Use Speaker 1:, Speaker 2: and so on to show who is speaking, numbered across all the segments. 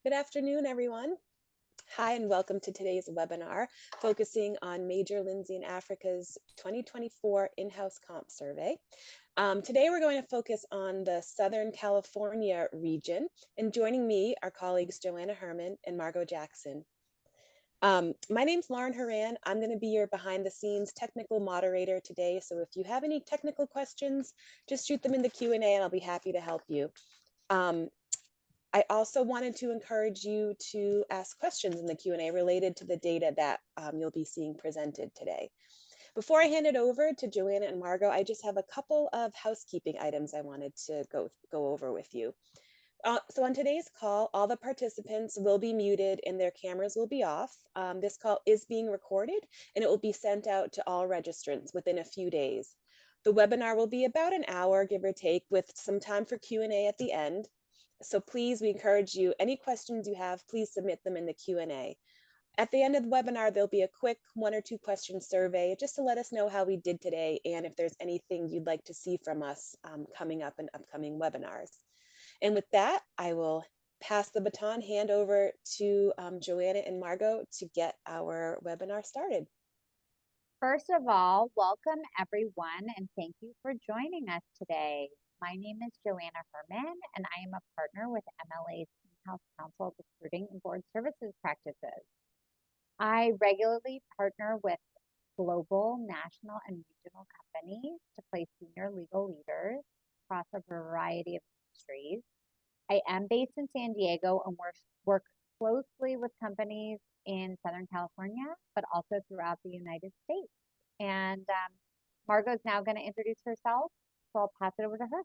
Speaker 1: Good afternoon, everyone. Hi, and welcome to today's webinar focusing on Major Lindsey Africa's 2024 in-house comp survey. Today, we're going to focus on the Southern California region, and joining me are colleagues Joanna Herman and Margot Jackson. My name's Lauren Horan. I'm going to be your behind the scenes technical moderator today. So if you have any technical questions, just shoot them in the Q&A and I'll be happy to help you. I also wanted to encourage you to ask questions in the Q&A related to the data that you'll be seeing presented today. Before I hand it over to Joanna and Margot, I just have a couple of housekeeping items I wanted to go over with you. So on today's call, all the participants will be muted and their cameras will be off. This call is being recorded and it will be sent out to all registrants within a few days. The webinar will be about an hour, give or take, with some time for Q&A at the end. So please, we encourage you, any questions you have, please submit them in the Q&A. At the end of the webinar, there'll be a quick 1 or 2 question survey just to let us know how we did today and if there's anything you'd like to see from us coming up in upcoming webinars. And with that, I will pass the baton, hand over to Joanna and Margot to get our webinar started.
Speaker 2: First of all, welcome everyone and thank you for joining us today. My name is Joanna Herman and I am a partner with MLA's in-house counsel recruiting and board services practices. I regularly partner with global, national, and regional companies to place senior legal leaders across a variety of industries. I am based in San Diego and work closely with companies in Southern California, but also throughout the United States. And Margot is now going to introduce herself, so I'll pass it over to her.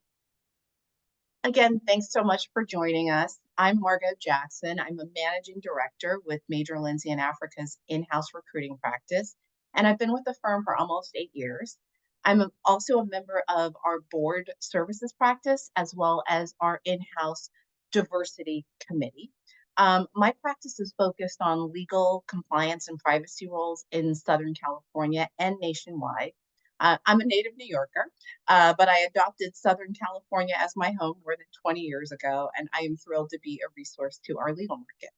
Speaker 3: Again, thanks so much for joining us. I'm Margot Jackson. I'm a managing director with Major Lindsey Africa's in-house recruiting practice, and I've been with the firm for almost 8 years. I'm also a member of our board services practice, as well as our in-house diversity committee. My practice is focused on legal, compliance, and privacy roles in Southern California and nationwide. I'm a native New Yorker, but I adopted Southern California as my home more than 20 years ago, and I am thrilled to be a resource to our legal market.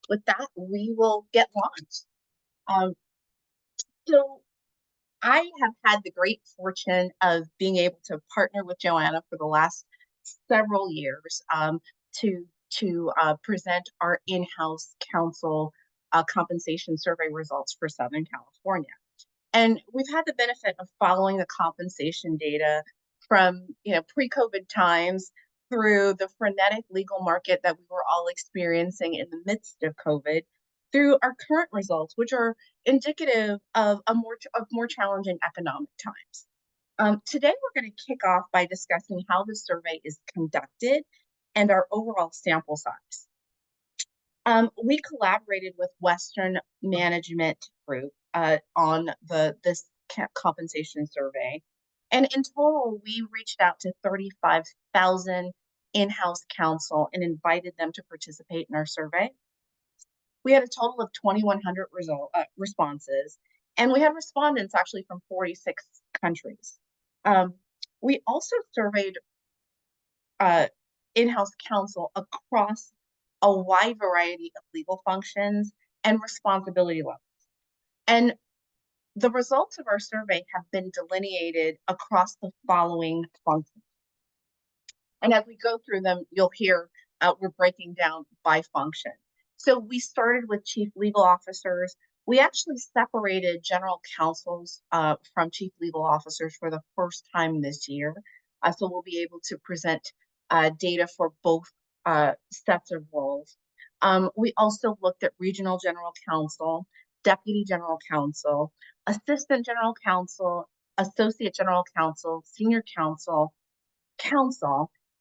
Speaker 3: With that, we will get launched. So I have had the great fortune of being able to partner with Joanna for the last several years to present our in-house counsel compensation survey results for Southern California. And we've had the benefit of following the compensation data from pre-COVID times through the frenetic legal market that we were all experiencing in the midst of COVID, through our current results, which are indicative of more challenging economic times. Today, we're going to kick off by discussing how the survey is conducted and our overall sample size. We collaborated with Western Management Group on this compensation survey. And in total, we reached out to 35,000 in-house counsel and invited them to participate in our survey. We had a total of 2,100 responses, and we had respondents actually from 46 countries. We also surveyed in-house counsel across a wide variety of legal functions and responsibility levels. And the results of our survey have been delineated across the following functions. And as we go through them, you'll hear we're breaking down by function. So we started with chief legal officers. We actually separated general counsels from chief legal officers for the first time this year. So we'll be able to present data for both sets of roles. We also looked at regional general counsel, deputy general counsel, assistant general counsel, associate general counsel, senior counsel,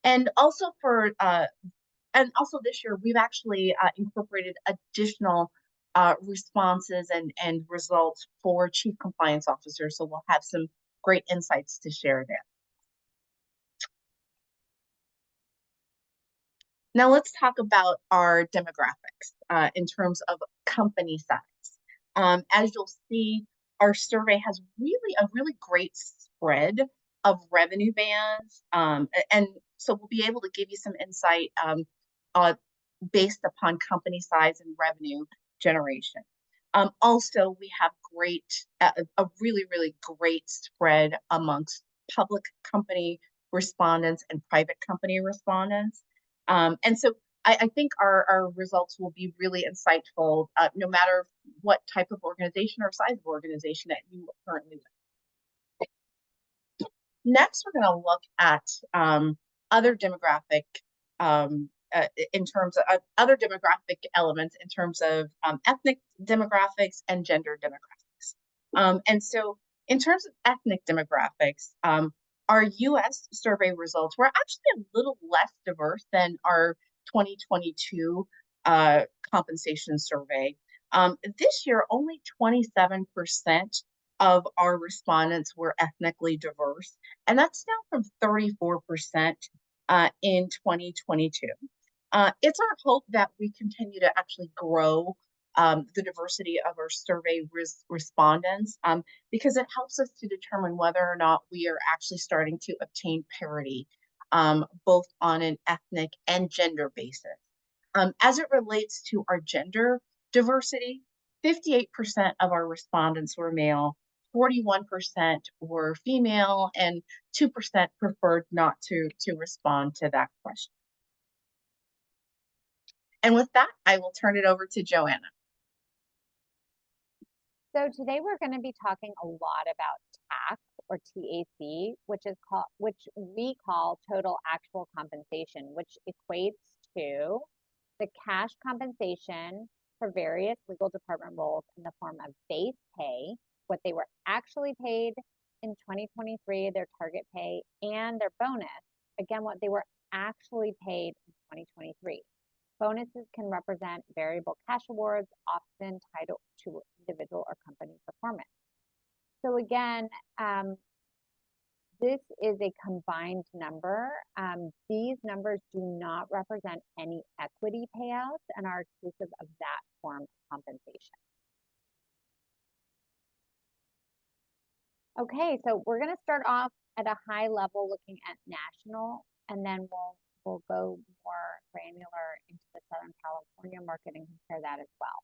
Speaker 3: and also this year we've actually incorporated additional responses and results for chief compliance officers. So we'll have some great insights to share there. Now let's talk about our demographics in terms of company size. As you'll see, our survey has a really great spread of revenue bands, and so we'll be able to give you some insight based upon company size and revenue generation. Also, we have a really, really great spread amongst public company respondents and private company respondents. And so I think our results will be really insightful, no matter what type of organization or size of organization that you are currently with. Next, we're going to look at other demographic in terms of other demographic elements in terms of ethnic demographics and gender demographics. And so in terms of ethnic demographics, our US survey results were actually a little less diverse than our 2022 compensation survey. This year, only 27% of our respondents were ethnically diverse, and that's down from 34% in 2022. It's our hope that we continue to actually grow the diversity of our survey respondents because it helps us to determine whether or not we are actually starting to obtain parity, both on an ethnic and gender basis. As it relates to our gender diversity, 58% of our respondents were male, 41% were female, and 2% preferred not to respond to that question. And with that, I will turn it over to Joanna.
Speaker 2: So today we're going to be talking a lot about TAC or TAC, which we call total actual compensation, which equates to the cash compensation for various legal department roles in the form of base pay, what they were actually paid in 2023, their target pay, and their bonus, again, what they were actually paid in 2023. Bonuses can represent variable cash awards, often tied to individual or company performance. So again, this is a combined number. These numbers do not represent any equity payouts and are exclusive of that form of compensation. Okay, so we're going to start off at a high level looking at national, and then we'll go more granular into the Southern California market and compare that as well.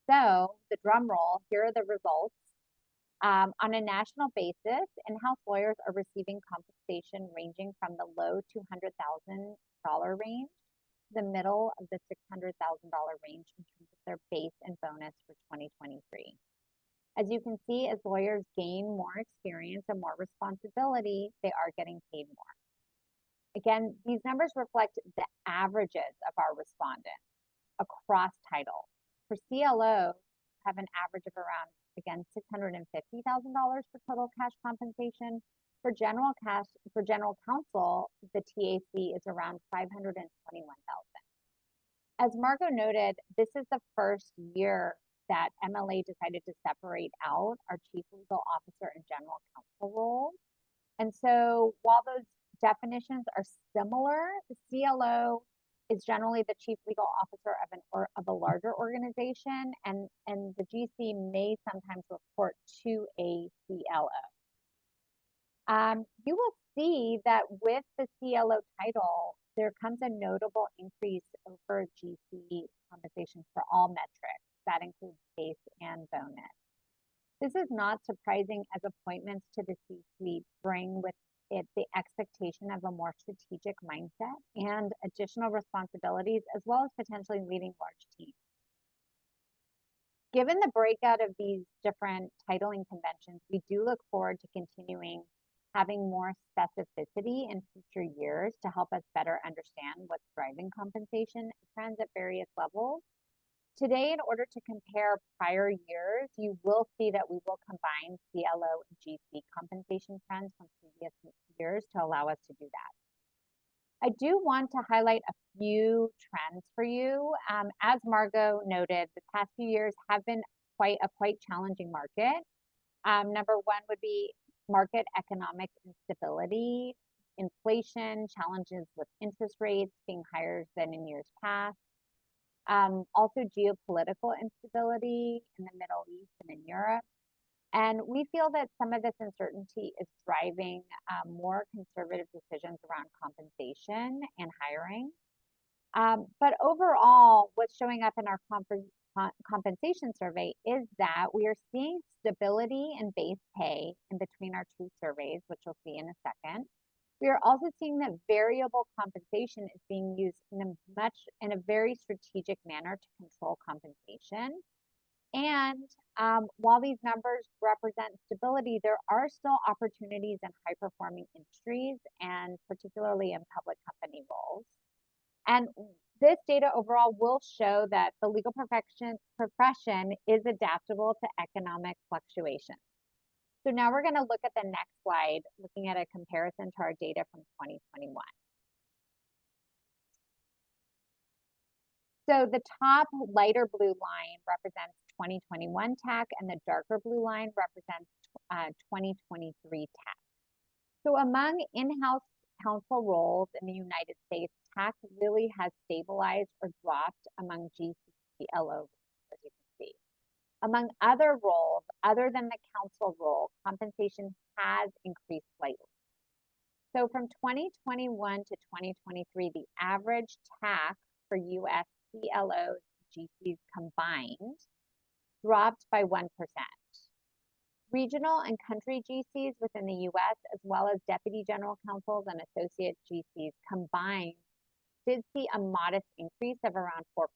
Speaker 2: So the drum roll, here are the results. On a national basis, in-house lawyers are receiving compensation ranging from the low $200,000 range to the middle of the $600,000 range in terms of their base and bonus for 2023. As you can see, as lawyers gain more experience and more responsibility, they are getting paid more. Again, these numbers reflect the averages of our respondents across titles. For CLO, have an average of around, again, $650,000 for total cash compensation. For general counsel, the TAC is around $521,000. As Margot noted, this is the first year that MLA decided to separate out our chief legal officer and general counsel roles. And so while those definitions are similar, the CLO is generally the chief legal officer of a larger organization, and the GC may sometimes report to a CLO. You will see that with the CLO title, there comes a notable increase over GC compensation for all metrics. That includes base and bonus. This is not surprising as appointments to the C-suite bring with it the expectation of a more strategic mindset and additional responsibilities, as well as potentially leading large teams. Given the breakout of these different titling conventions, we do look forward to continuing having more specificity in future years to help us better understand what's driving compensation trends at various levels. Today, in order to compare prior years, you will see that we will combine CLO and GC compensation trends from previous years to allow us to do that. I do want to highlight a few trends for you. As Margot noted, the past few years have been quite challenging market. Number one would be market economic instability, inflation, challenges with interest rates being higher than in years past. Also geopolitical instability in the Middle East and in Europe. And we feel that some of this uncertainty is driving more conservative decisions around compensation and hiring. But overall, what's showing up in our compensation survey is that we are seeing stability in base pay in between our two surveys, which you'll see in a second. We are also seeing that variable compensation is being used in a very strategic manner to control compensation. And while these numbers represent stability, there are still opportunities in high performing industries and particularly in public company roles. And this data overall will show that the legal profession is adaptable to economic fluctuations. So now we're going to look at the next slide, looking at a comparison to our data from 2021. So the top lighter blue line represents 2021 TAC, and the darker blue line represents 2023 TAC. So among in-house counsel roles in the United States, TAC really has stabilized or dropped among GC-CLO, as you can see. Among other roles, other than the counsel role, compensation has increased slightly. So from 2021 to 2023, the average TAC for US CLOs and GCs combined dropped by 1%. Regional and country GCs within the US, as well as deputy general counsels and associate GCs combined, did see a modest increase of around 4%,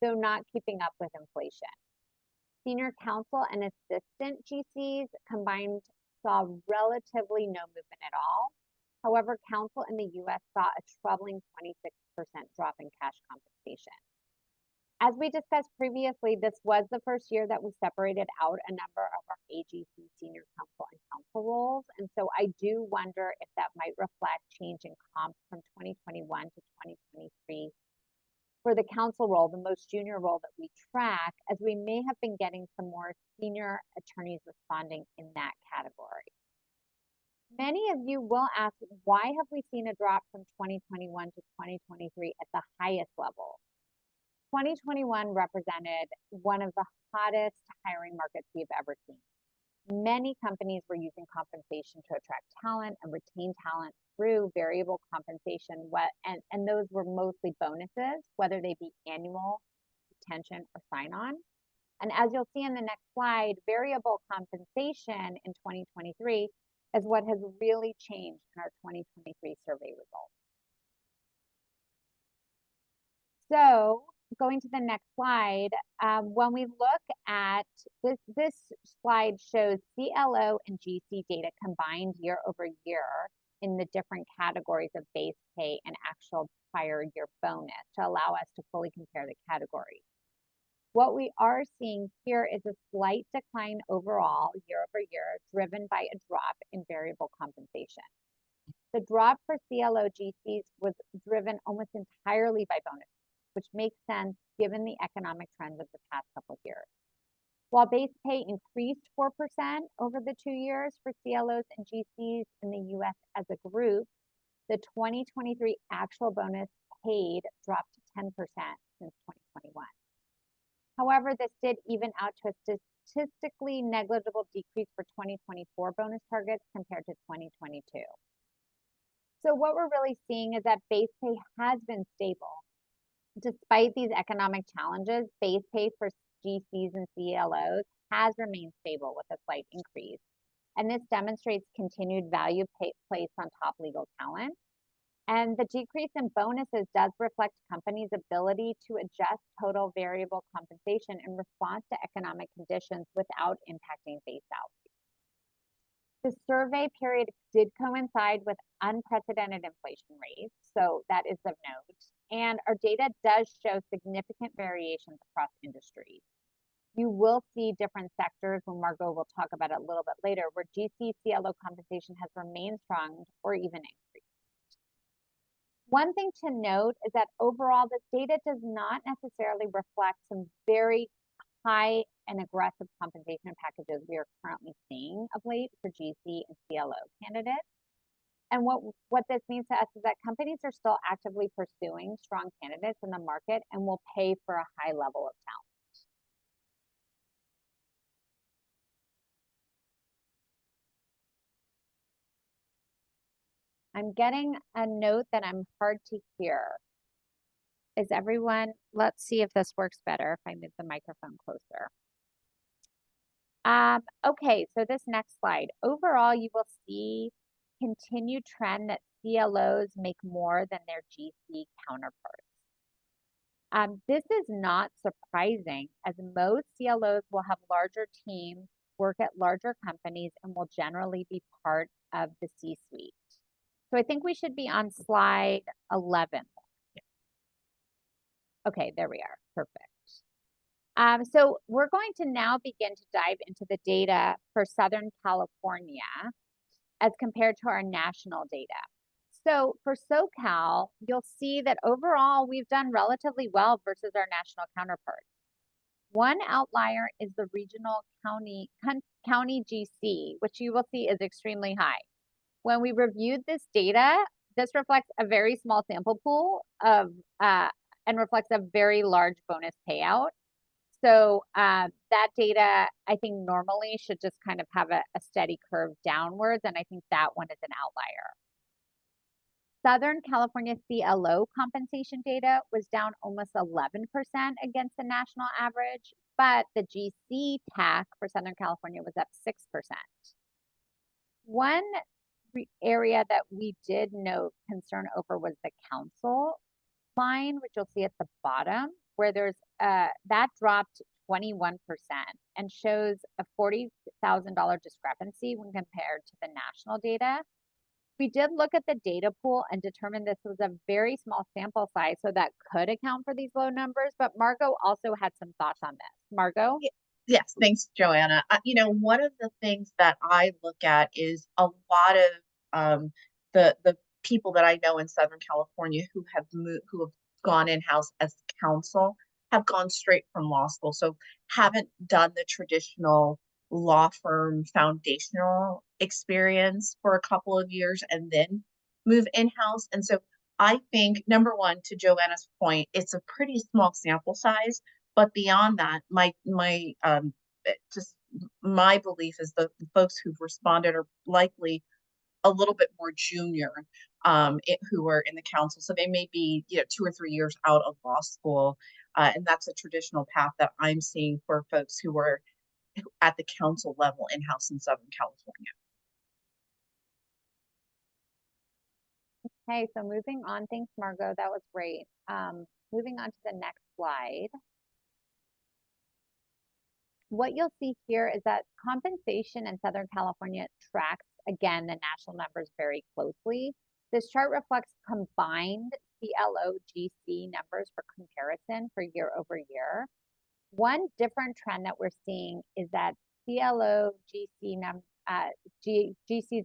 Speaker 2: though not keeping up with inflation. Senior counsel and assistant GCs combined saw relatively no movement at all. However, counsel in the US saw a troubling 26% drop in cash compensation. As we discussed previously, this was the first year that we separated out a number of our AGC senior counsel and counsel roles. And so I do wonder if that might reflect change in comp from 2021 to 2023 for the counsel role, the most junior role that we track, as we may have been getting some more senior attorneys responding in that category. Many of you will ask, why have we seen a drop from 2021 to 2023 at the highest level? 2021 represented one of the hottest hiring markets we've ever seen. Many companies were using compensation to attract talent and retain talent through variable compensation, and those were mostly bonuses, whether they be annual, retention, or sign-on. And as you'll see in the next slide, variable compensation in 2023 is what has really changed in our 2023 survey results. So going to the next slide, when we look at this slide shows CLO and GC data combined year over year in the different categories of base pay and actual prior year bonus to allow us to fully compare the categories. What we are seeing here is a slight decline overall year over year, driven by a drop in variable compensation. The drop for CLO GCs was driven almost entirely by bonus, which makes sense given the economic trends of the past couple of years. While base pay increased 4% over the 2 years for CLOs and GCs in the US as a group, the 2023 actual bonus paid dropped to 10% since 2021. However, this did even out to a statistically negligible decrease for 2024 bonus targets compared to 2022. So what we're really seeing is that base pay has been stable. Despite these economic challenges, base pay for GCs and CLOs has remained stable with a slight increase. And this demonstrates continued value placed on top legal talent. And the decrease in bonuses does reflect companies' ability to adjust total variable compensation in response to economic conditions without impacting base salary. The survey period did coincide with unprecedented inflation rates, so that is of note. And our data does show significant variations across industries. You will see different sectors, when Margot will talk about it a little bit later, where GC CLO compensation has remained strong or even increased. One thing to note is that overall, this data does not necessarily reflect some very high and aggressive compensation packages we are currently seeing of late for GC and CLO candidates. And what this means to us is that companies are still actively pursuing strong candidates in the market and will pay for a high level of talent. I'm getting a note that I'm hard to hear. Is everyone, let's see if this works better if I move the microphone closer. Okay, so this next slide. Overall, you will see continued trend that CLOs make more than their GC counterparts. This is not surprising, as most CLOs will have larger teams, work at larger companies, and will generally be part of the C-suite. So I think we should be on slide 11. Okay, there we are. Perfect. So we're going to now begin to dive into the data for Southern California as compared to our national data. So for SoCal, you'll see that overall we've done relatively well versus our national counterparts. One outlier is the regional county GC, which you will see is extremely high. When we reviewed this data, this reflects a very small sample pool of and reflects a very large bonus payout. So that data, I think normally should just kind of have a steady curve downwards, and I think that one is an outlier. Southern California CLO compensation data was down almost 11% against the national average, but the GC TAC for Southern California was up 6%. One area that we did note concern over was the council line, which you'll see at the bottom, where there's that dropped 21% and shows a $40,000 discrepancy when compared to the national data. We did look at the data pool and determined this was a very small sample size, so that could account for these low numbers, but Margot also had some thoughts on this. Margot?
Speaker 3: Yes, thanks, Joanna. One of the things that I look at is a lot of the people that I know in Southern California who have gone in-house as counsel have gone straight from law school, so haven't done the traditional law firm foundational experience for a couple of years and then move in-house. And so I think, number one, to Joanna's point, it's a pretty small sample size. But beyond that, my belief is the folks who've responded are likely a little bit more junior, who are in the council. So they may be, 2 or 3 years out of law school, and that's a traditional path that I'm seeing for folks who are at the council level in-house in Southern California.
Speaker 2: Okay, so moving on. Thanks, Margot. That was great. Moving on to the next slide. What you'll see here is that compensation in Southern California tracks, again, the national numbers very closely. This chart reflects combined CLO GC numbers for comparison for year over year. One different trend that we're seeing is that CLO GCs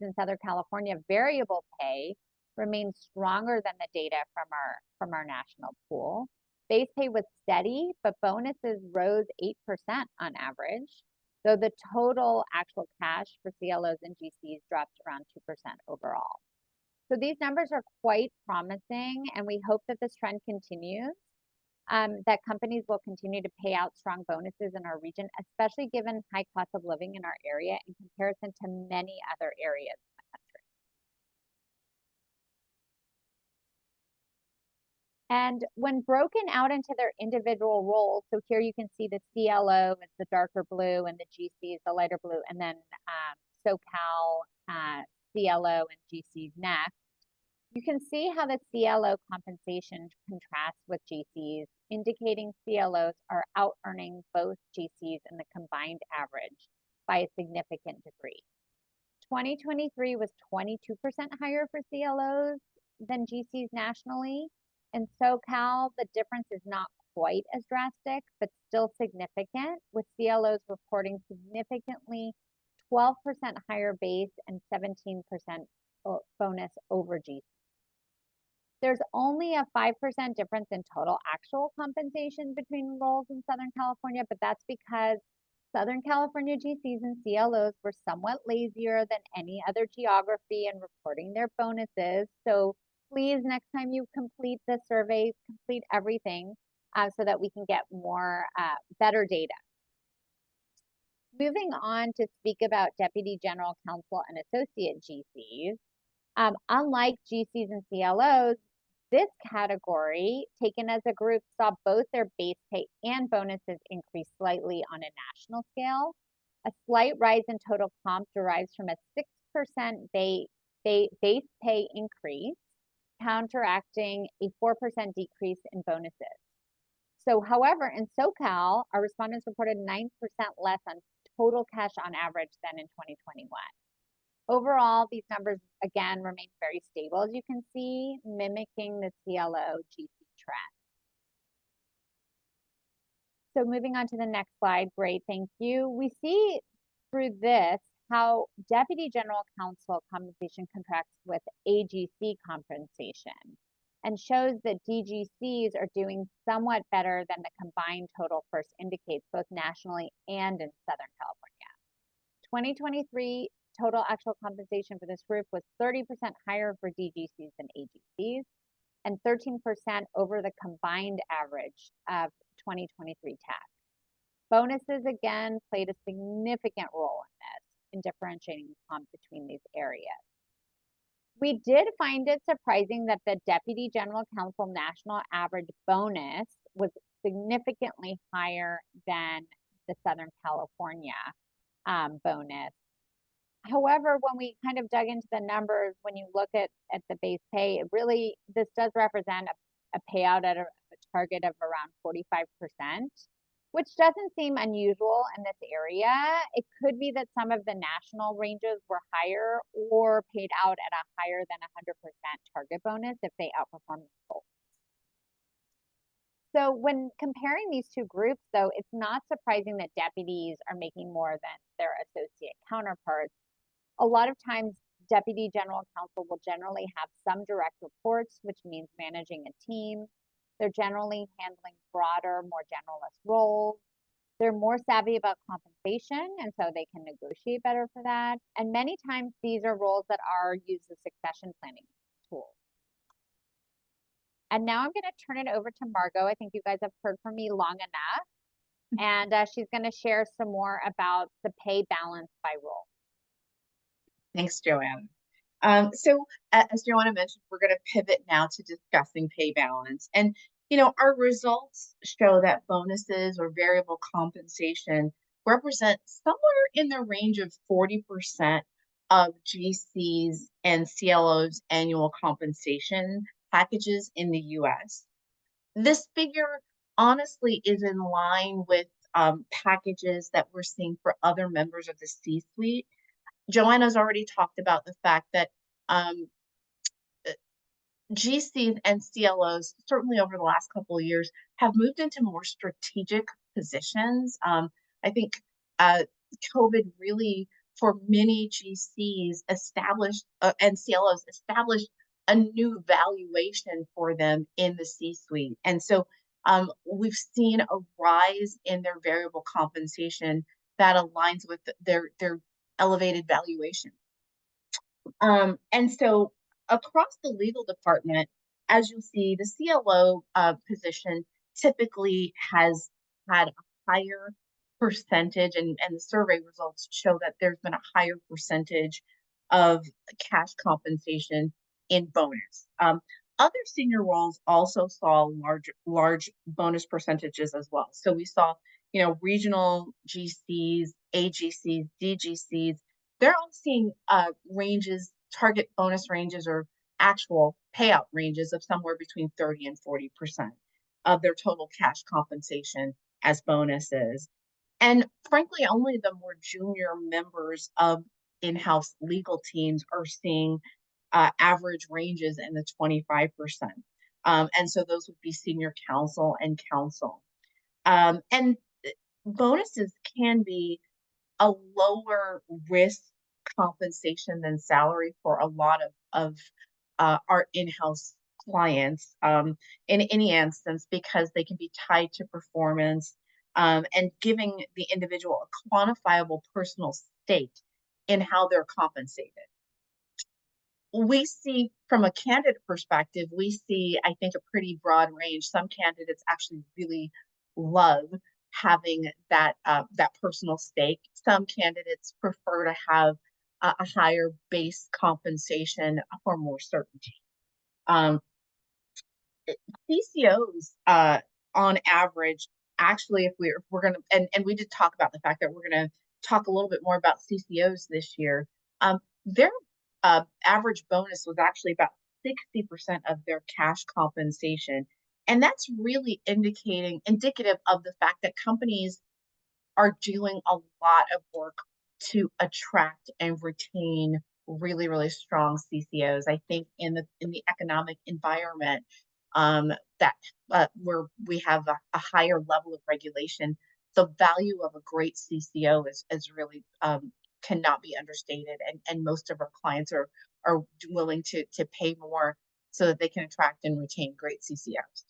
Speaker 2: in Southern California variable pay remains stronger than the data from our national pool. Base pay was steady, but bonuses rose 8% on average, though the total actual cash for CLOs and GCs dropped around 2% overall. So these numbers are quite promising, and we hope that this trend continues, that companies will continue to pay out strong bonuses in our region, especially given high cost of living in our area in comparison to many other areas in the country. And when broken out into their individual roles, so here you can see the CLO is the darker blue and the GC is the lighter blue, and then SoCal CLO and GCs next. You can see how the CLO compensation contrasts with GCs, indicating CLOs are out-earning both GCs and the combined average by a significant degree. 2023 was 22% higher for CLOs than GCs nationally. In SoCal, the difference is not quite as drastic, but still significant, with CLOs reporting significantly 12% higher base and 17% bonus over GCs. There's only a 5% difference in total actual compensation between roles in Southern California, but that's because Southern California GCs and CLOs were somewhat lazier than any other geography in reporting their bonuses. So please, next time you complete the survey, complete everything so that we can get more better data. Moving on to speak about Deputy General Counsel and Associate GCs. Unlike GCs and CLOs, This category, taken as a group, saw both their base pay and bonuses increase slightly on a national scale. A slight rise in total comp derives from a 6% base pay increase, counteracting a 4% decrease in bonuses. So, however, in SoCal, our respondents reported 9% less on total cash on average than in 2021. Overall, these numbers again remain very stable, as you can see, mimicking the CLO GC trend. So moving on to the next slide, great, thank you. We see through this how Deputy General Counsel compensation contracts with AGC compensation and shows that DGCs are doing somewhat better than the combined total first indicates, both nationally and in Southern California. 2023 total actual compensation for this group was 30% higher for DGCs than AGCs and 13% over the combined average of 2023 tax. Bonuses again played a significant role in this, in differentiating comp between these areas. We did find it surprising that the Deputy General Counsel national average bonus was significantly higher than the Southern California bonus. However, when we kind of dug into the numbers, when you look at the base pay, this does represent a payout at a target of around 45%, which doesn't seem unusual in this area. It could be that some of the national ranges were higher or paid out at a higher than 100% target bonus if they outperform the goals. So when comparing these two groups, though, it's not surprising that deputies are making more than their associate counterparts. A lot of times, Deputy General Counsel will generally have some direct reports, which means managing a team. They're generally handling broader, more generalist roles. They're more savvy about compensation, and so they can negotiate better for that. And many times, these are roles that are used as succession planning tools. And now I'm going to turn it over to Margot. I think you guys have heard from me long enough. And she's going to share some more about the pay balance by role.
Speaker 3: Thanks, Joanna. So as Joanna mentioned, we're going to pivot now to discussing pay balance. And, our results show that bonuses or variable compensation represent somewhere in the range of 40% of GCs and CLOs' annual compensation packages in the US. This figure honestly is in line with packages that we're seeing for other members of the C-suite. Joanna's already talked about the fact that GCs and CLOs, certainly over the last couple of years, have moved into more strategic positions. I think COVID really, for many GCs, established and CLOs established a new valuation for them in the C-suite. And so we've seen a rise in their variable compensation that aligns with their elevated valuation. And so across the legal department, as you'll see, the CLO position typically has had a higher percentage, and the survey results show that there's been a higher percentage of cash compensation in bonus. Other senior roles also saw large bonus percentages as well. So we saw, regional GCs, AGCs, DGCs, they're all seeing ranges, target bonus ranges or actual payout ranges of somewhere between 30 and 40% of their total cash compensation as bonuses. And frankly, only the more junior members of in-house legal teams are seeing average ranges in the 25%. And so those would be senior counsel and counsel. And bonuses can be a lower risk compensation than salary for a lot of our in-house clients in any instance, because they can be tied to performance and giving the individual a quantifiable personal stake in how they're compensated. We see, from a candidate perspective, I think, a pretty broad range. Some candidates actually really love having that personal stake. Some candidates prefer to have a higher base compensation for more certainty. CCOs, on average, actually, if we're gonna, and we did talk about the fact that we're gonna talk a little bit more about CCOs this year. Their average bonus was actually about 60% of their cash compensation, and that's really indicative of the fact that companies are doing a lot of work to attract and retain really, really strong CCOs. I think in the economic environment, that where we have a higher level of regulation, the value of a great CCO is really cannot be understated, and most of our clients are willing to pay more so that they can attract and retain great CCOs.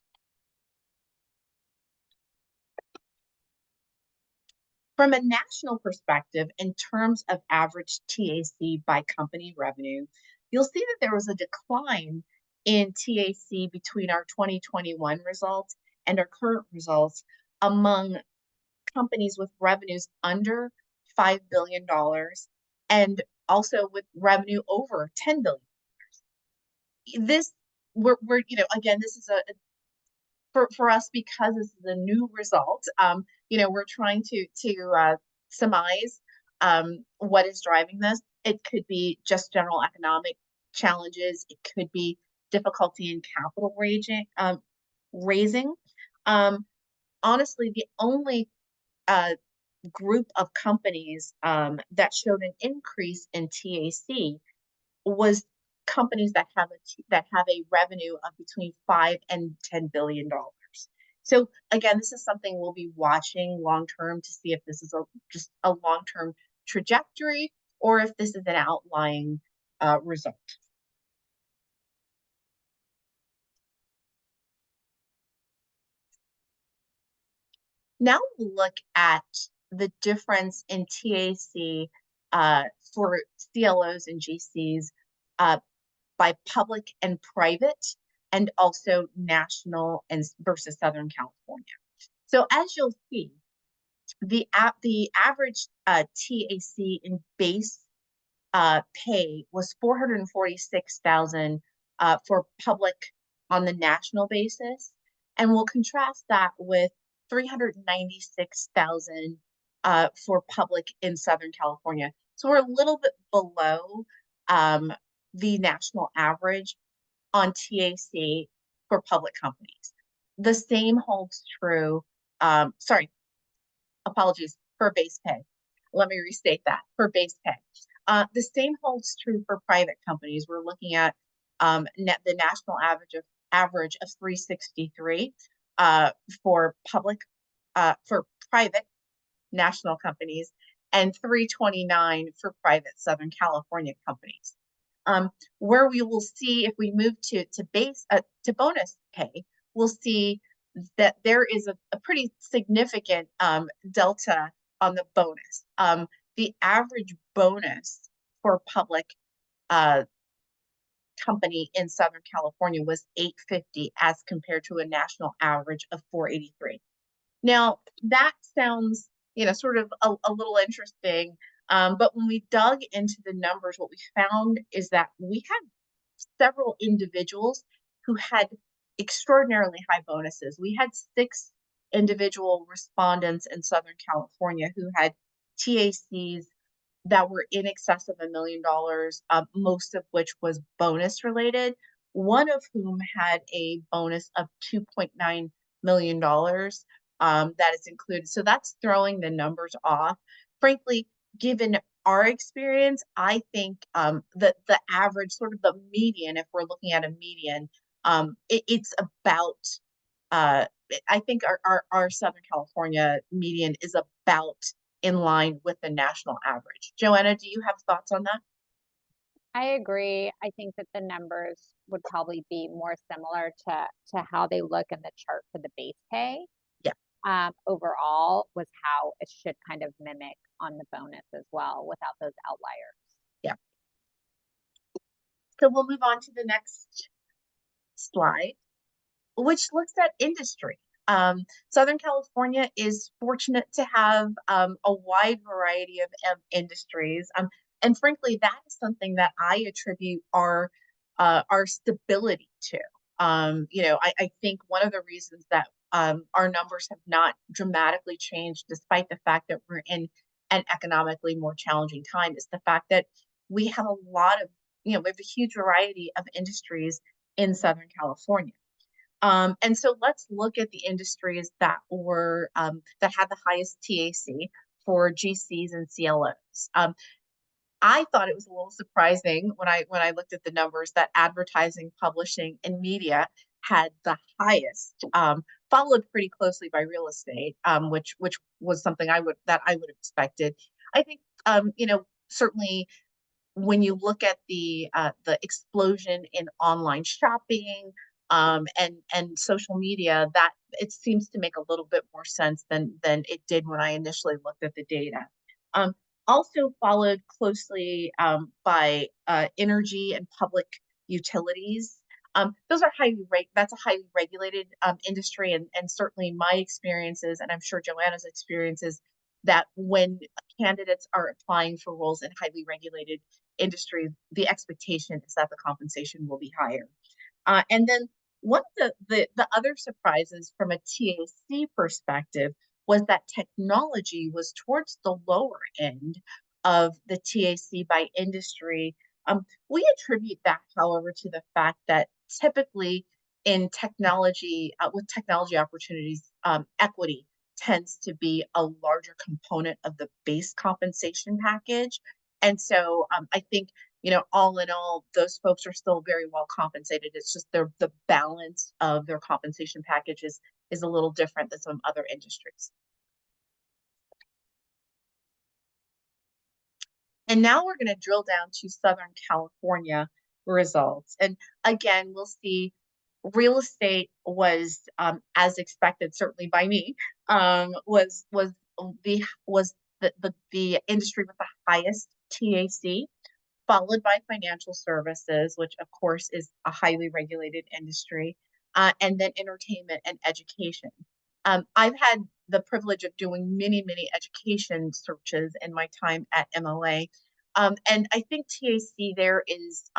Speaker 3: From a national perspective, in terms of average TAC by company revenue, you'll see that there was a decline in TAC between our 2021 results and our current results among companies with revenues under $5 billion and also with revenue over $10 billion. This, we're again, this is a for us, because this is a new result, we're trying to surmise what is driving this. It could be just general economic challenges. It could be difficulty in capital raising. Honestly, the only group of companies that showed an increase in TAC was companies that have a revenue of between $5 and $10 billion. So again, this is something we'll be watching long term to see if this is just a long term trajectory or if this is an outlying result. Now we'll look at the difference in TAC for CLOs and GCs by public and private, and also national and versus Southern California. So as you'll see, the average TAC in base pay was $446,000 for public on the national basis, and we'll contrast that with $396,000 for public in Southern California. So we're a little bit below the national average on TAC for public companies. The same holds true, apologies, for base pay. Let me restate that, for base pay. The same holds true for private companies. We're looking at the national average of 363 for private national companies and 329 for private Southern California companies. Where we will see, if we move to bonus pay, we'll see that there is a pretty significant delta on the bonus. The average bonus for public company in Southern California was $850 as compared to a national average of $483. Now that sounds, sort of a little interesting, but when we dug into the numbers, what we found is that we had several individuals who had extraordinarily high bonuses. We had 6 individual respondents in Southern California who had TACs that were in excess of $1 million, most of which was bonus related, one of whom had a bonus of $2.9 million that is included. So that's throwing the numbers off. Frankly, given our experience, I think that the average, sort of the median, if we're looking at a median, it's about, I think our Southern California median is about in line with the national average. Joanna, do you have thoughts on that?
Speaker 2: I agree. I think that the numbers would probably be more similar to how they look in the chart for the base pay.
Speaker 3: Yeah.
Speaker 2: Overall was how it should kind of mimic on the bonus as well without those outliers.
Speaker 3: Yeah. So we'll move on to the next slide, which looks at industry. Southern California is fortunate to have a wide variety of industries. And frankly, that is something that I attribute our stability to. I think one of the reasons that our numbers have not dramatically changed, despite the fact that we're in an economically more challenging time, is the fact that we have a lot of, we have a huge variety of industries in Southern California. And so let's look at the industries that were that had the highest TAC for GCs and CLOs. I thought it was a little surprising when I looked at the numbers that advertising, publishing, and media had the highest, followed pretty closely by real estate, which was something I would have expected. I think certainly when you look at the explosion in online shopping and social media, that it seems to make a little bit more sense than it did when I initially looked at the data. Um, Also followed closely by energy and public utilities. Those are that's a highly regulated industry, and certainly my experiences, and I'm sure Joanna's experiences, that when candidates are applying for roles in highly regulated industries, the expectation is that the compensation will be higher. And then one of the other surprises from a TAC perspective was that technology was towards the lower end of the TAC by industry. We attribute that, however, to the fact that typically in technology, with technology opportunities, equity tends to be a larger component of the base compensation package. And so I think, all in all, those folks are still very well compensated. It's just the balance of their compensation packages is a little different than some other industries. And now we're going to drill down to Southern California results. And again, we'll see real estate was, as expected, certainly by me, was the industry with the highest TAC, followed by financial services, which of course is a highly regulated industry, and then entertainment and education. I've had the privilege of doing many education searches in my time at MLA. And I think TAC there is,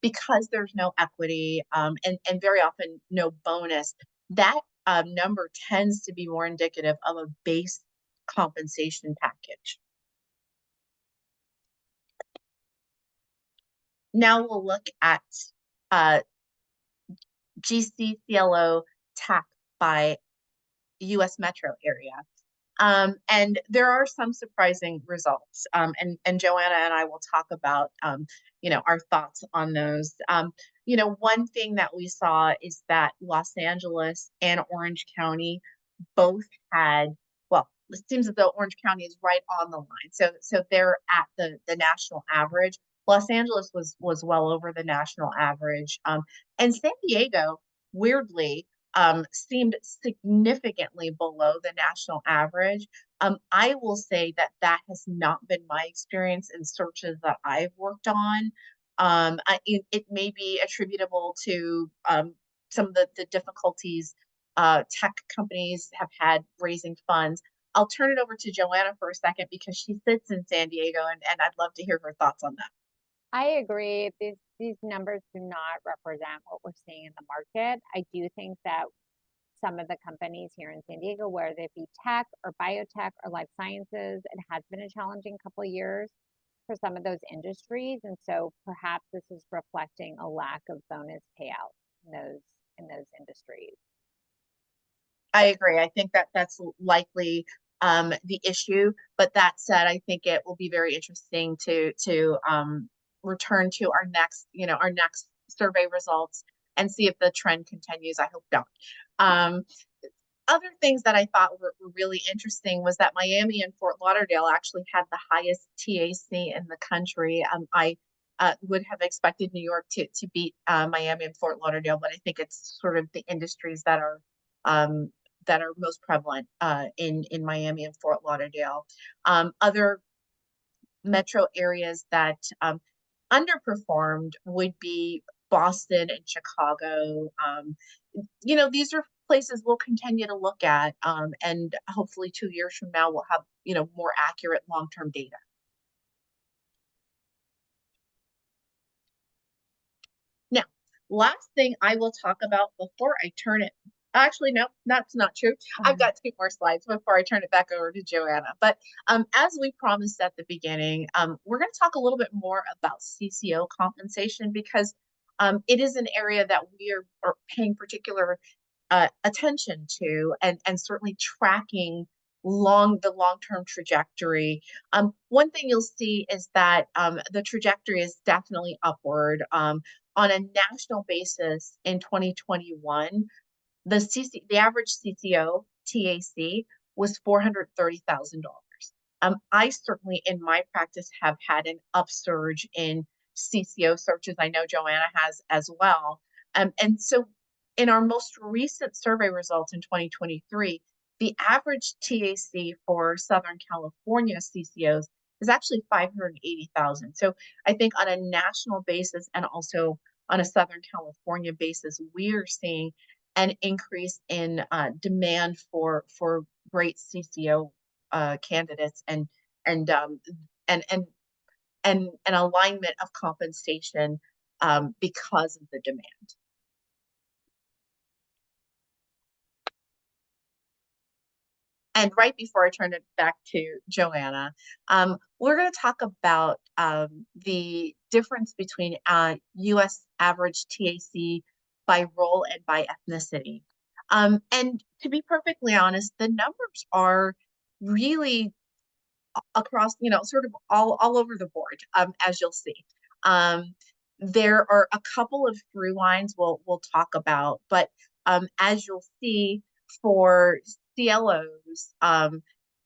Speaker 3: because there's no equity and very often no bonus, that number tends to be more indicative of a base compensation package. Now we'll look at GC/CLO TAC by US metro area. And there are some surprising results. And Joanna and I will talk about, our thoughts on those. One thing that we saw is that Los Angeles and Orange County both had, well, it seems as though Orange County is right on the line. So they're at the national average. Los Angeles was well over the national average. And San Diego, weirdly, seemed significantly below the national average. I will say that has not been my experience in searches that I've worked on. It may be attributable to some of the difficulties tech companies have had raising funds. I'll turn it over to Joanna for a second because she sits in San Diego, and I'd love to hear her thoughts on that.
Speaker 2: I agree. These numbers do not represent what we're seeing in the market. I do think that some of the companies here in San Diego, whether it be tech or biotech or life sciences, it has been a challenging couple of years for some of those industries. And so perhaps this is reflecting a lack of bonus payouts in those industries.
Speaker 3: I agree. I think that's likely the issue. But that said, I think it will be very interesting to return to our next survey results and see if the trend continues. I hope not. Other things that I thought were really interesting was that Miami and Fort Lauderdale actually had the highest TAC in the country. I would have expected New York to beat Miami and Fort Lauderdale, but I think it's sort of the industries that are most prevalent in Miami and Fort Lauderdale. Other metro areas that underperformed would be Boston and Chicago. These are places we'll continue to look at, and hopefully 2 years from now we'll have more accurate long-term data. Now, last thing I will talk about before I turn it, actually, no, that's not true. I've got two more slides before I turn it back over to Joanna. But as we promised at the beginning, we're going to talk a little bit more about CCO compensation because it is an area that we are paying particular attention to and certainly tracking the long-term trajectory. One thing you'll see is that the trajectory is definitely upward. On a national basis in 2021, the average CCO TAC was $430,000. I certainly in my practice have had an upsurge in CCO searches. I know Joanna has as well. And so in our most recent survey results in 2023, the average TAC for Southern California CCOs is actually 580,000. So I think on a national basis and also on a Southern California basis, we are seeing an increase in demand for great CCO candidates and and and and an alignment of compensation because of the demand. And right before I turn it back to Joanna, we're going to talk about the difference between U.S. average TAC by role and by ethnicity. And to be perfectly honest, the numbers are really across, sort of all over the board, as you'll see. There are a couple of through lines we'll talk about, but as you'll see for CLOs,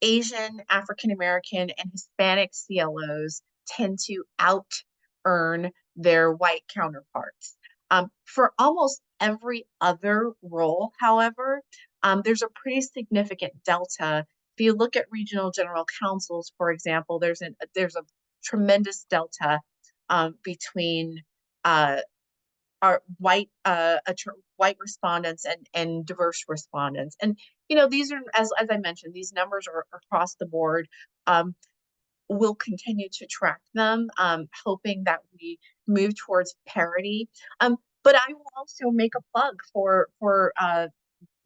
Speaker 3: Asian, African American, and Hispanic CLOs tend to out earn their white counterparts. For almost every other role, however, there's a pretty significant delta. If you look at regional general counsels, for example, there's a tremendous delta between our white respondents and diverse respondents. And these are, as I mentioned, these numbers are across the board. We'll continue to track them, hoping that we move towards parity. But I will also make a plug for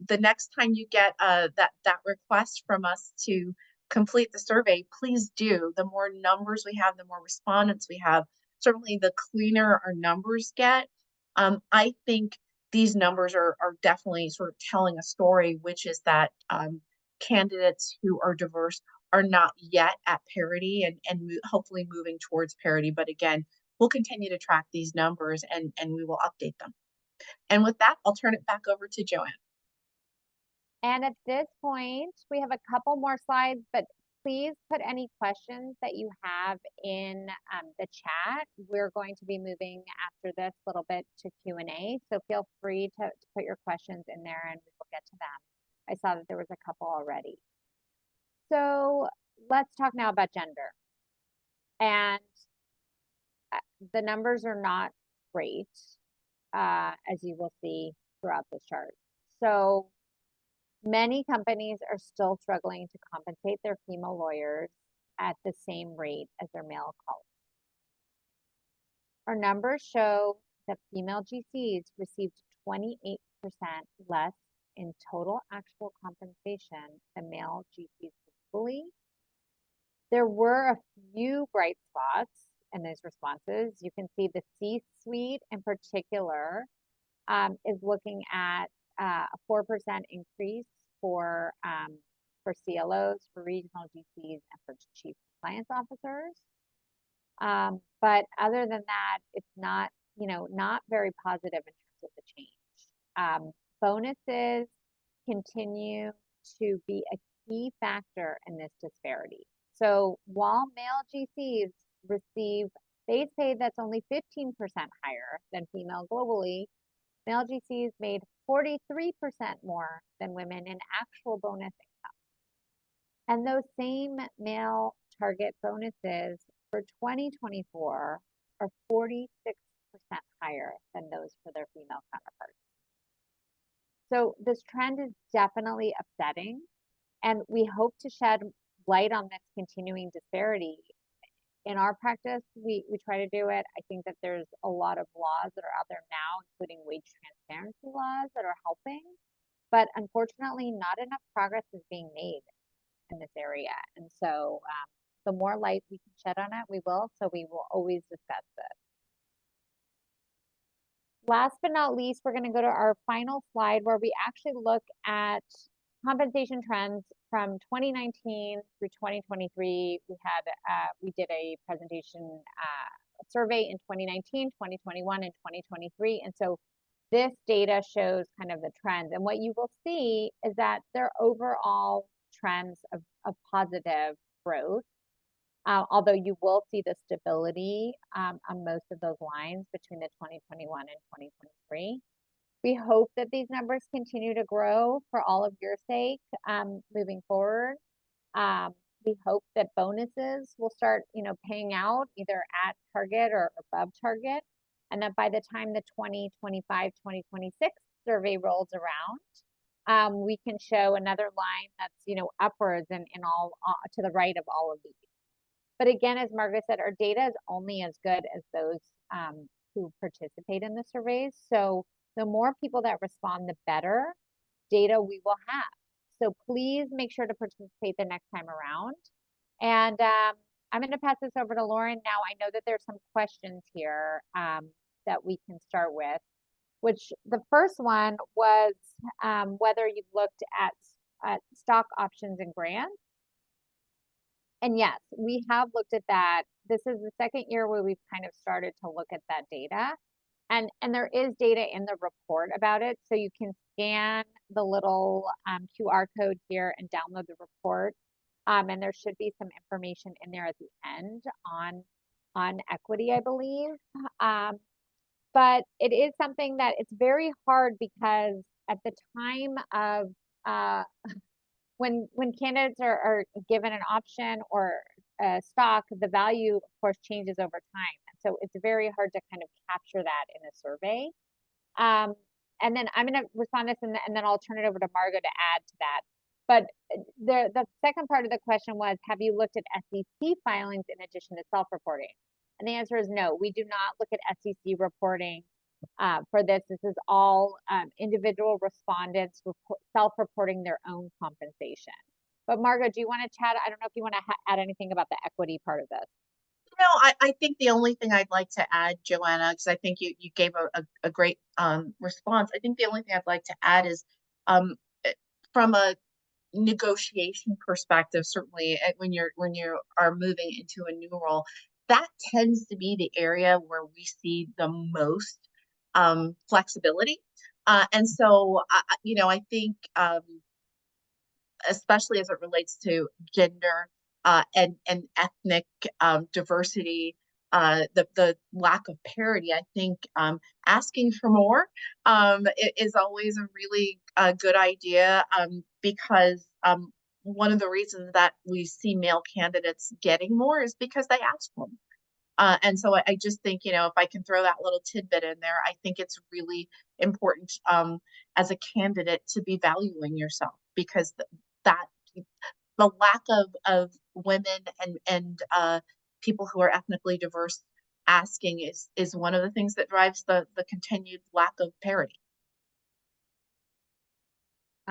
Speaker 3: the next time you get that request from us to complete the survey, please do. The more numbers we have, the more respondents we have, certainly the cleaner our numbers get. I think these numbers are definitely sort of telling a story, which is that candidates who are diverse are not yet at parity and hopefully moving towards parity. But again, we'll continue to track these numbers and we will update them. And with that, I'll turn it back over to Joanna.
Speaker 2: And at this point, we have a couple more slides, but please put any questions that you have in the chat. We're going to be moving after this little bit to Q&A, so feel free to put your questions in there and we will get to them. I saw that there was a couple already. So let's talk now about gender. And the numbers are not great, as you will see throughout this chart. So many companies are still struggling to compensate their female lawyers at the same rate as their male colleagues. Our numbers show that female GCs received 28% less in total actual compensation than male GCs equally. There were a few bright spots in those responses. You can see the C-suite in particular is looking at a 4% increase for CLOs, for regional GCs, and for chief compliance officers. But other than that, it's not, not very positive in terms of the change. Bonuses continue to be a key factor in this disparity. So while male GCs receive base pay that's only 15% higher than female globally, male GCs made 43% more than women in actual bonus income. And those same male target bonuses for 2024 are 46% higher than those for their female counterparts. So this trend is definitely upsetting, and we hope to shed light on this continuing disparity in our practice, we try to do it. I think that there's a lot of laws that are out there now, including wage transparency laws that are helping. But unfortunately, not enough progress is being made in this area. And so the more light we can shed on it, we will. So we will always discuss this. Last but not least, we're going to go to our final slide where we actually look at compensation trends from 2019 through 2023. We did a presentation survey in 2019, 2021, and 2023. And so this data shows kind of the trends. And what you will see is that there are overall trends of positive growth. Although you will see the stability on most of those lines between the 2021 and 2023. We hope that these numbers continue to grow for all of your sake moving forward. We hope that bonuses will start, paying out either at target or above target, and that by the time the 2025-2026 survey rolls around, we can show another line that's, upwards and all to the right of all of these. But again, as Margaret said, our data is only as good as those who participate in the surveys. So the more people that respond, the better data we will have. So please make sure to participate the next time around. And I'm going to pass this over to Lauren now. I know that there's some questions here that we can start with, which the first one was whether you've looked at stock options and grants. And yes, we have looked at that. This is the second year where we've kind of started to look at that data. And there is data in the report about it. So you can scan the little QR code here and download the report. And there should be some information in there at the end on equity, I believe. But it is something that it's very hard because at the time of when candidates are given an option or a stock, the value, of course, changes over time. So it's very hard to kind of capture that in a survey. And then I'm going to respond to this, and then I'll turn it over to Margot to add to that. But the second part of the question was, have you looked at SEC filings in addition to self-reporting? And the answer is no. We do not look at SEC reporting for this. This is all individual respondents self-reporting their own compensation. But Margot, do you want to chat? I don't know if you want to add anything about the equity part of this.
Speaker 3: No, I think the only thing I'd like to add, Joanna, because I think you gave a great response. I think the only thing I'd like to add is from a negotiation perspective, certainly when you are moving into a new role, that tends to be the area where we see the most flexibility. And so, I think especially as it relates to gender and ethnic diversity, the lack of parity, I think asking for more is always a really good idea because one of the reasons that we see male candidates getting more is because they ask for them. And so I just think, if I can throw that little tidbit in there, I think it's really important as a candidate to be valuing yourself, because the lack of women and people who are ethnically diverse asking is one of the things that drives the continued lack of parity.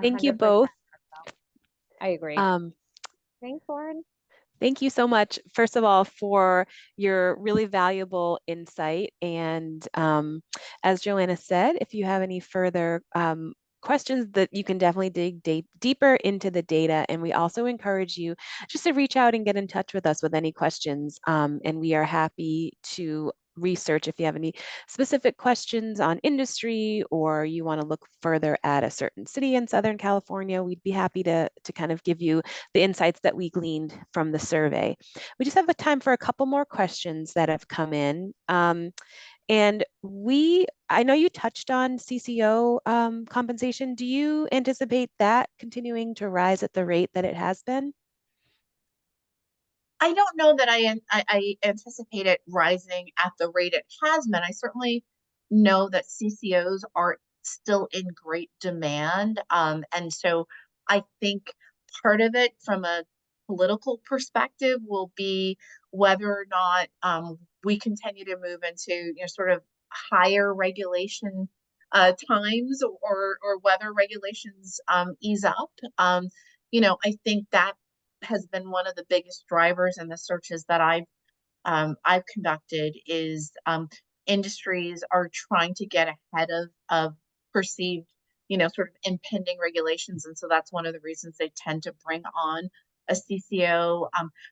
Speaker 1: Thank you both.
Speaker 2: I agree. Thanks, Lauren.
Speaker 1: Thank you so much, first of all, for your really valuable insight. And as Joanna said, if you have any further questions, that you can definitely dig deeper into the data. And we also encourage you just to reach out and get in touch with us with any questions. And we are happy to research if you have any specific questions on industry, or you want to look further at a certain city in Southern California. We'd be happy to kind of give you the insights that we gleaned from the survey. We just have time for a couple more questions that have come in. And I know you touched on CCO compensation. Do you anticipate that continuing to rise at the rate that it has been?
Speaker 3: I don't know that I anticipate it rising at the rate it has been. I certainly know that CCOs are still in great demand. And so I think part of it from a political perspective will be whether or not we continue to move into, sort of higher regulation times, or whether regulations ease up. I think that has been one of the biggest drivers in the searches that I've conducted is industries are trying to get ahead of perceived, sort of impending regulations. And so that's one of the reasons they tend to bring on a CCO.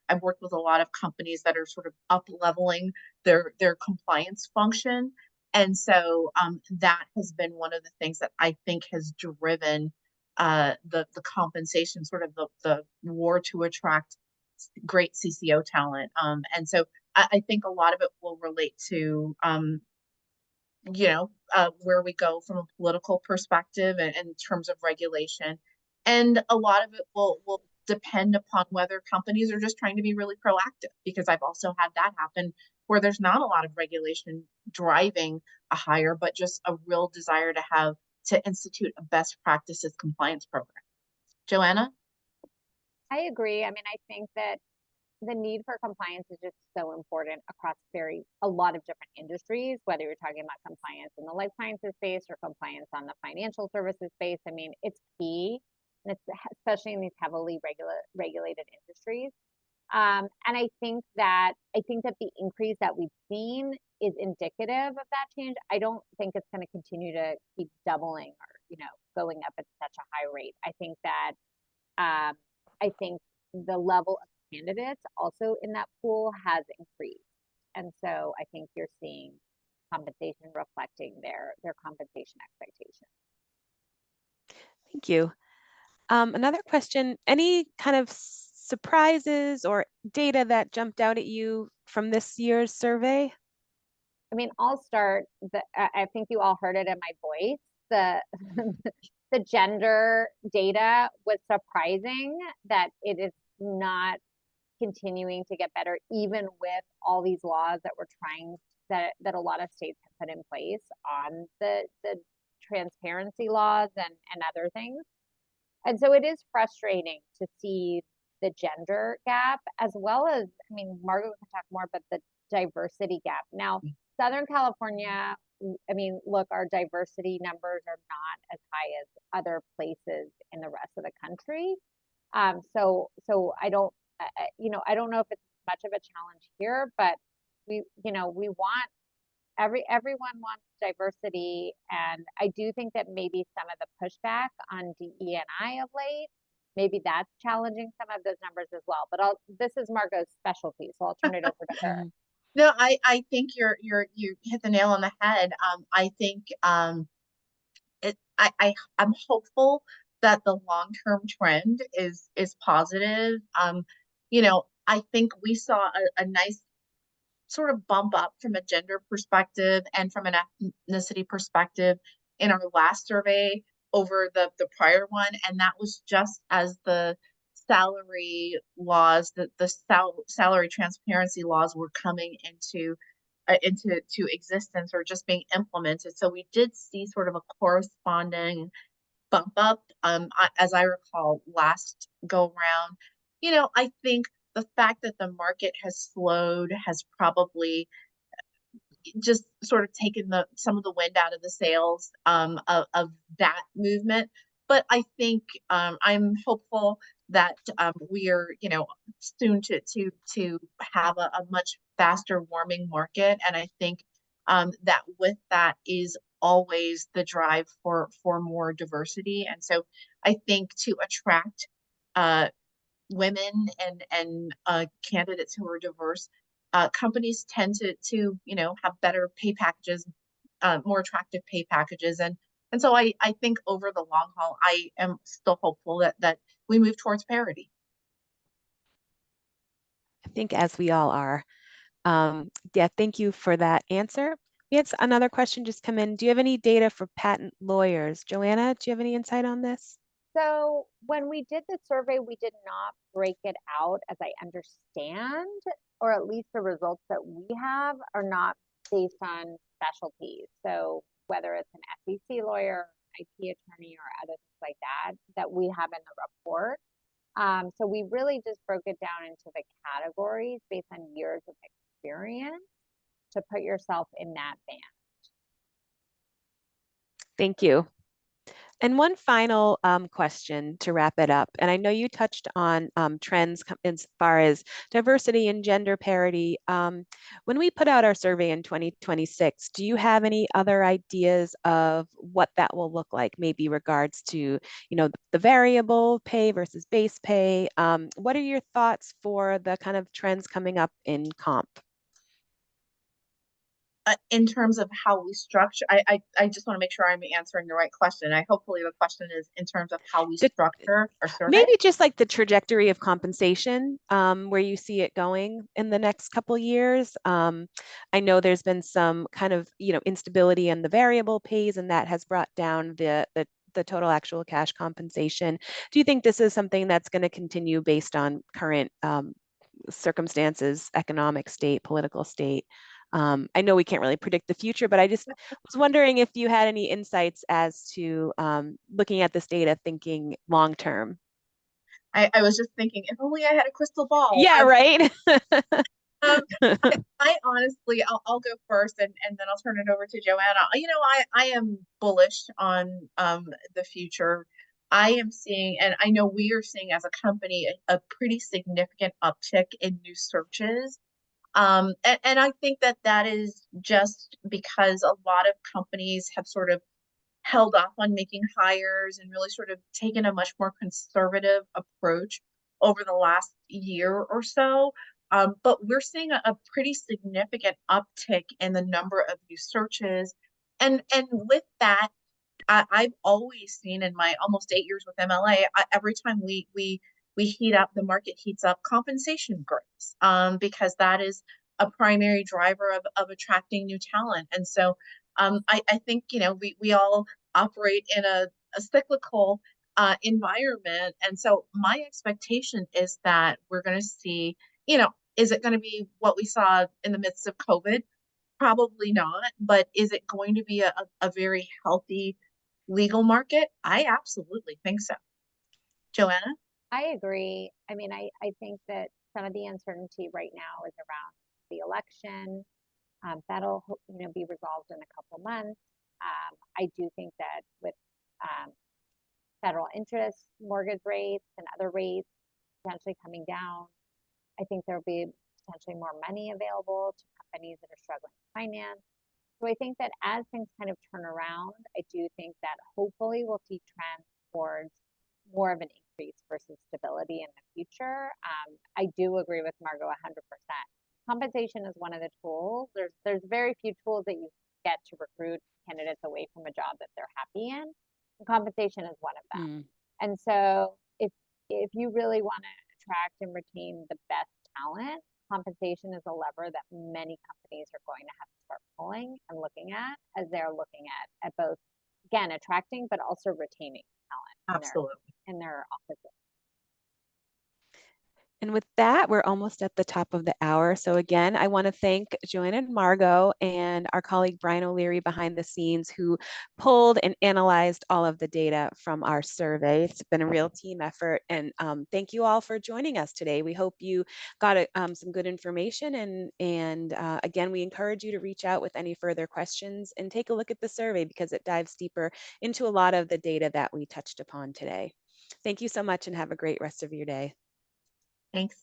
Speaker 3: I've worked with a lot of companies that are sort of up leveling their compliance function. And so that has been one of the things that I think has driven the compensation, sort of the war to attract great CCO talent. And so I think a lot of it will relate to, where we go from a political perspective and in terms of regulation. And a lot of it will depend upon whether companies are just trying to be really proactive, because I've also had that happen where there's not a lot of regulation driving a hire, but just a real desire to institute a best practices compliance program. Joanna?
Speaker 2: I agree. I mean, I think that the need for compliance is just so important across a lot of different industries, whether you're talking about compliance in the life sciences space or compliance on the financial services space. I mean, it's key, and it's especially in these heavily regulated industries. And I think that the increase that we've seen is indicative of that change. I don't think it's going to continue to keep doubling or going up at such a high rate. I think that I think the level of candidates also in that pool has increased, and so I think you're seeing compensation reflecting their compensation expectations.
Speaker 1: Thank you. Another question, any kind of surprises or data that jumped out at you from this year's survey?
Speaker 2: I mean, I'll start. I think you all heard it in my voice. The the gender data was surprising that it is not continuing to get better, even with all these laws that we're trying that a lot of states have put in place on the transparency laws and other things. And so it is frustrating to see the gender gap, as well as, I mean, Margot can talk more, but the diversity gap. Now, Southern California, I mean, look, our diversity numbers are not as high as other places in the rest of the country. So I don't, I don't know if it's much of a challenge here, but we want everyone wants diversity, and I do think that maybe some of the pushback on DE&I of late, maybe that's challenging some of those numbers as well. But this is Margot's specialty, so I'll turn it over to her.
Speaker 3: No, I think you hit the nail on the head. I think I'm hopeful that the long-term trend is positive. I think we saw a nice sort of bump up from a gender perspective and from an ethnicity perspective in our last survey over the prior one, and that was just as the salary laws, the salary transparency laws were coming into existence or just being implemented. So we did see sort of a corresponding bump up. As I recall last go around, I think the fact that the market has slowed has probably just sort of taken some of the wind out of the sails of that movement. But I think I'm hopeful that we are, soon to have a much faster warming market, and I think that with that is always the drive for more diversity. And so I think to attract women and candidates who are diverse, companies tend to have better pay packages, more attractive pay packages, and so I think over the long haul, I am still hopeful that we move towards parity.
Speaker 1: I think as we all are. Yeah, thank you for that answer. We had another question just come in. Do you have any data for patent lawyers? Joanna, do you have any insight on this?
Speaker 2: So when we did the survey, we did not break it out, as I understand, or at least the results that we have are not based on specialties. So whether it's an SEC lawyer, IT attorney, or other things like that we have in the report. So we really just broke it down into the categories based on years of experience to put yourself in that band.
Speaker 1: Thank you. And one final question to wrap it up. And I know you touched on trends as far as diversity and gender parity. When we put out our survey in 2026, do you have any other ideas of what that will look like? Maybe regards to, the variable pay versus base pay. What are your thoughts for the kind of trends coming up in comp?
Speaker 3: In terms of how we structure, I just want to make sure I'm answering the right question. Hopefully the question is in terms of how we
Speaker 1: The
Speaker 3: structure our survey.
Speaker 1: Maybe just like the trajectory of compensation, where you see it going in the next couple years. I know there's been some kind of, instability in the variable pays, and that has brought down the total actual cash compensation. Do you think this is something that's going to continue based on current circumstances, economic state, political state? I know we can't really predict the future, but I just was wondering if you had any insights as to looking at this data, thinking long term.
Speaker 3: I was just thinking, if only I had a crystal ball.
Speaker 1: Yeah, right.
Speaker 3: Um, I honestly, I'll go first, and then I'll turn it over to Joanna. I am bullish on the future. I am seeing, and I know we are seeing as a company a pretty significant uptick in new searches. And I think that is just because a lot of companies have sort of held off on making hires and really sort of taken a much more conservative approach over the last year or so. But we're seeing a pretty significant uptick in the number of new searches. And with that, I've always seen in my almost 8 years with MLA, every time we heat up, the market heats up, compensation grows, because that is a primary driver of attracting new talent. And so I think, we all operate in a cyclical environment. And so my expectation is that we're going to see, is it going to be what we saw in the midst of COVID? Probably not, but is it going to be a very healthy legal market? I absolutely think so. Joanna?
Speaker 2: I agree. I mean, I think that some of the uncertainty right now is around the election. That'll be resolved in a couple months. I do think that with um, federal interest, mortgage rates, and other rates potentially coming down, I think there'll be potentially more money available to companies that are struggling to finance. So I think that as things kind of turn around, I do think that hopefully we'll see trends towards more of an increase versus stability in the future. I do agree with Margot 100%. Compensation is one of the tools. There's very few tools that you get to recruit candidates away from a job that they're happy in. And compensation is one of them. And so if you really want to attract and retain the best talent, compensation is a lever that many companies are going to have to start pulling and looking at as they're looking at both, again, attracting but also retaining talent
Speaker 3: Absolutely.
Speaker 2: in their offices.
Speaker 1: And with that, we're almost at the top of the hour. So again, I want to thank Joanna and Margot and our colleague Brian O'Leary behind the scenes, who pulled and analyzed all of the data from our survey. It's been a real team effort. And thank you all for joining us today. We hope you got some good information. And again, we encourage you to reach out with any further questions and take a look at the survey, because it dives deeper into a lot of the data that we touched upon today. Thank you so much, and have a great rest of your day.
Speaker 3: Thanks.